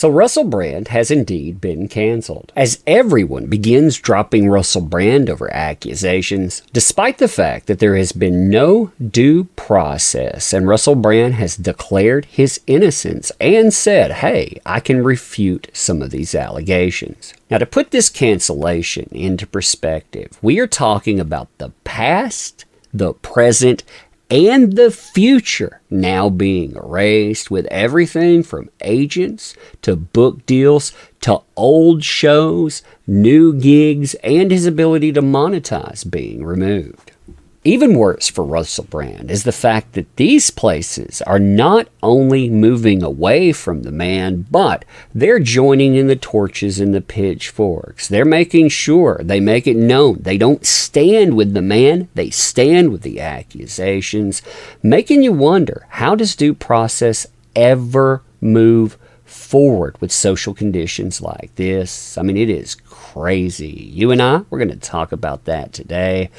So Russell Brand has indeed been canceled, as everyone begins dropping Russell Brand over accusations, despite the fact that there has been no due process and Russell Brand has declared his innocence and said, hey, I can refute some of these allegations. Now, to put this cancellation into perspective, we are talking about the past, the present, and the future now being erased, with everything from agents to book deals to old shows, new gigs, and his ability to monetize being removed. Even worse for Russell Brand is the fact that these places are not only moving away from the man, but they're joining in the torches and the pitchforks. They're making sure they make it known they don't stand with the man, they stand with the accusations, making you wonder, how does due process ever move forward with social conditions like this? I mean, it is crazy. You and I, we're going to talk about that today.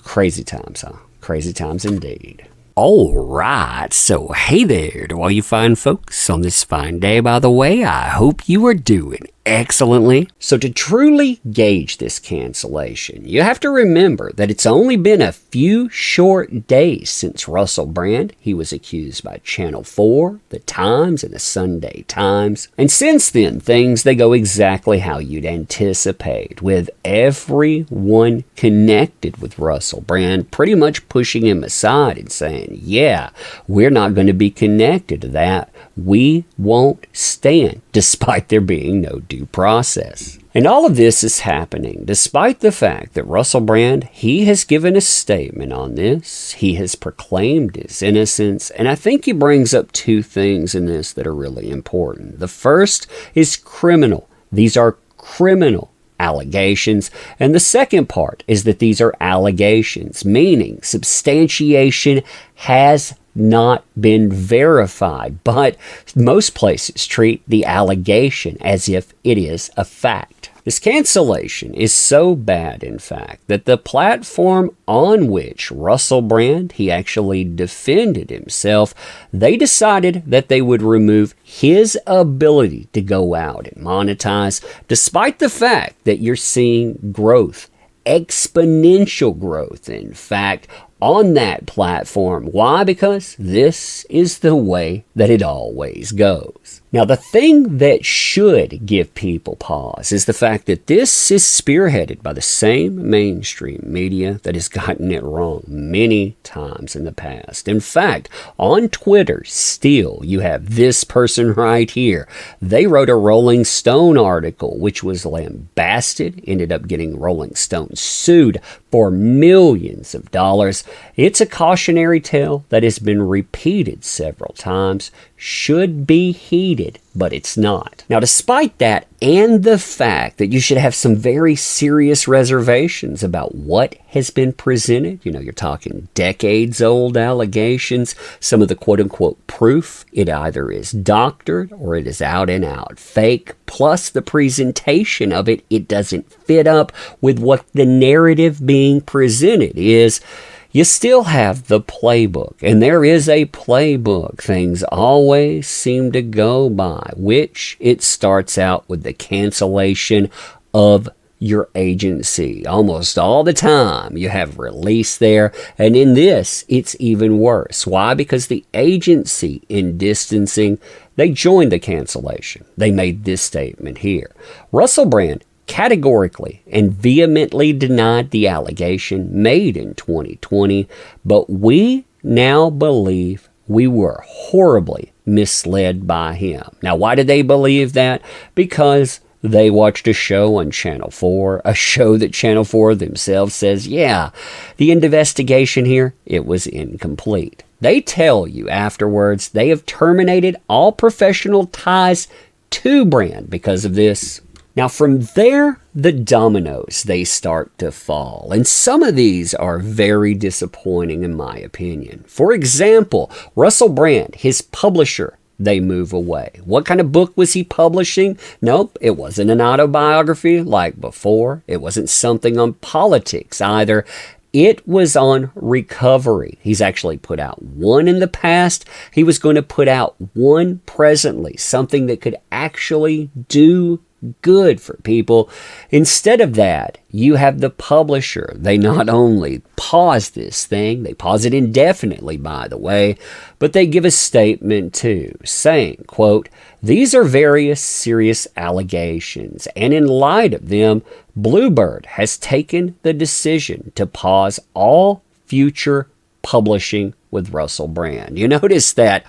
Crazy times, huh? Crazy times indeed. All right, so hey there to all you fine folks on this fine day. By the way, I hope you are doing excellently. So to truly gauge this cancellation, you have to remember that it's only been a few short days since Russell Brand, he was accused by Channel 4, The Times, and the Sunday Times. And since then, they go exactly how you'd anticipate, with everyone connected with Russell Brand pretty much pushing him aside and saying, yeah, we're not going to be connected to that. We won't stand, despite there being no due process. And all of this is happening despite the fact that Russell Brand, he has given a statement on this. He has proclaimed his innocence. And I think he brings up two things in this that are really important. The first is criminal. These are criminal allegations. And the second part is that these are allegations, meaning substantiation has not been verified, but most places treat the allegation as if it is a fact. This cancellation is so bad, in fact, that the platform on which Russell Brand, he actually defended himself, they decided that they would remove his ability to go out and monetize, despite the fact that you're seeing growth, exponential growth, in fact, on that platform. Why? Because this is the way that it always goes. Now, the thing that should give people pause is the fact that this is spearheaded by the same mainstream media that has gotten it wrong many times in the past. In fact, on Twitter, still, you have this person right here. They wrote a Rolling Stone article, which was lambasted, ended up getting Rolling Stone sued for millions of dollars. It's a cautionary tale that has been repeated several times, should be heeded, but it's not. Now, despite that, and the fact that you should have some very serious reservations about what has been presented, you're talking decades old allegations, some of the quote unquote proof, it either is doctored or it is out and out fake, plus the presentation of it, it doesn't fit up with what the narrative being presented is. You still have the playbook, and there is a playbook things always seem to go by, which it starts out with the cancellation of your agency. Almost all the time you have release there, and in this it's even worse. Why? Because the agency, in distancing, they joined the cancellation. They made this statement here. Russell Brand categorically and vehemently denied the allegation made in 2020, but we now believe we were horribly misled by him. Now, why did they believe that? Because they watched a show on Channel 4, a show that Channel 4 themselves says, yeah, the investigation here, it was incomplete. They tell you afterwards they have terminated all professional ties to Brand because of this. Now, from there, the dominoes, they start to fall. And some of these are very disappointing, in my opinion. For example, Russell Brand, his publisher, they move away. What kind of book was he publishing? Nope, it wasn't an autobiography like before. It wasn't something on politics either. it was on recovery. He's actually put out one in the past. He was going to put out one presently, something that could actually do good for people. Instead of that, you have the publisher. They not only pause this thing, they pause it indefinitely, by the way, but they give a statement too, saying, quote, "These are various serious allegations, and in light of them, Bluebird has taken the decision to pause all future publishing with Russell Brand." You notice that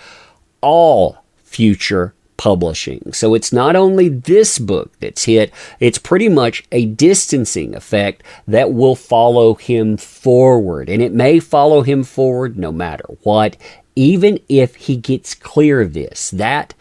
all future publishing. So it's not only this book that's hit, it's pretty much a distancing effect that will follow him forward. And it may follow him forward no matter what, even if he gets clear of this. That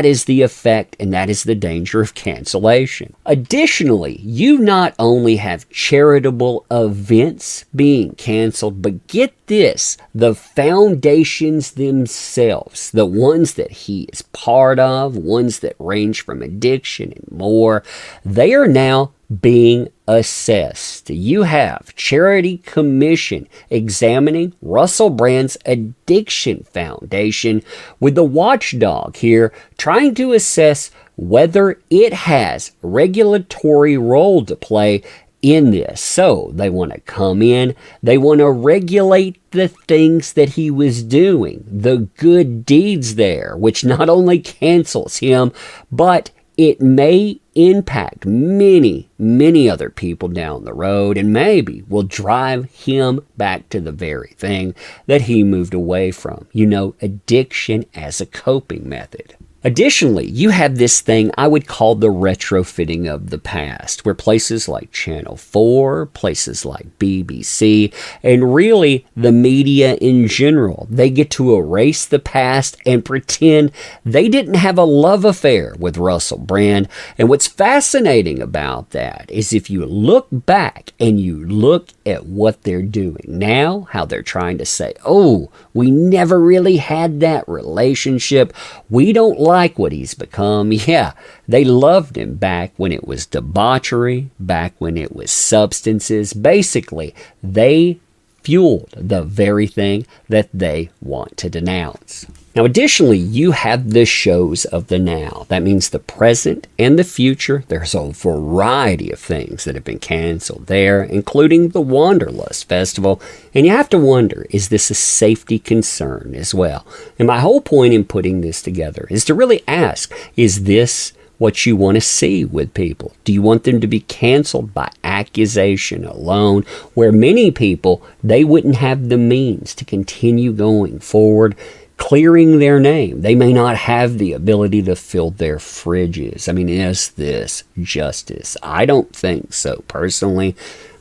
is the effect, and that is the danger of cancellation. Additionally, you not only have charitable events being canceled, but get this, the foundations themselves, the ones that he is part of, ones that range from addiction and more, they are now being assessed. You have Charity Commission examining Russell Brand's Addiction Foundation, with the watchdog here trying to assess whether it has regulatory role to play in this. So they want to come in, they want to regulate the things that he was doing, the good deeds there, which not only cancels him, but it may impact many, many other people down the road, and maybe will drive him back to the very thing that he moved away from. You know, addiction as a coping method. Additionally, you have this thing I would call the retrofitting of the past, where places like Channel 4, places like BBC, and really the media in general, they get to erase the past and pretend they didn't have a love affair with Russell Brand. And what's fascinating about that is if you look back and you look at what they're doing now, how they're trying to say, oh, we never really had that relationship. We don't like what he's become. Yeah, they loved him back when it was debauchery, back when it was substances. Basically, they fueled the very thing that they want to denounce. Now, additionally, you have the shows of the now. That means the present and the future. There's a variety of things that have been canceled there, including the Wanderlust Festival. And you have to wonder, is this a safety concern as well? And my whole point in putting this together is to really ask, is this what you want to see with people? Do you want them to be canceled by accusation alone, where many people, they wouldn't have the means to continue going forward, clearing their name? They may not have the ability to fill their fridges. I mean, is this justice? I don't think so personally,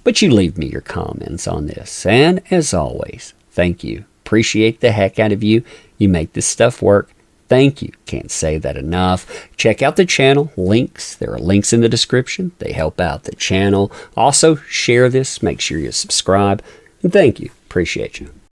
but you leave me your comments on this. And as always, thank you. Appreciate the heck out of you. You make this stuff work. Thank you. Can't say that enough. Check out the channel links. There are links in the description. They help out the channel. Also, share this. Make sure you subscribe. And thank you. Appreciate you.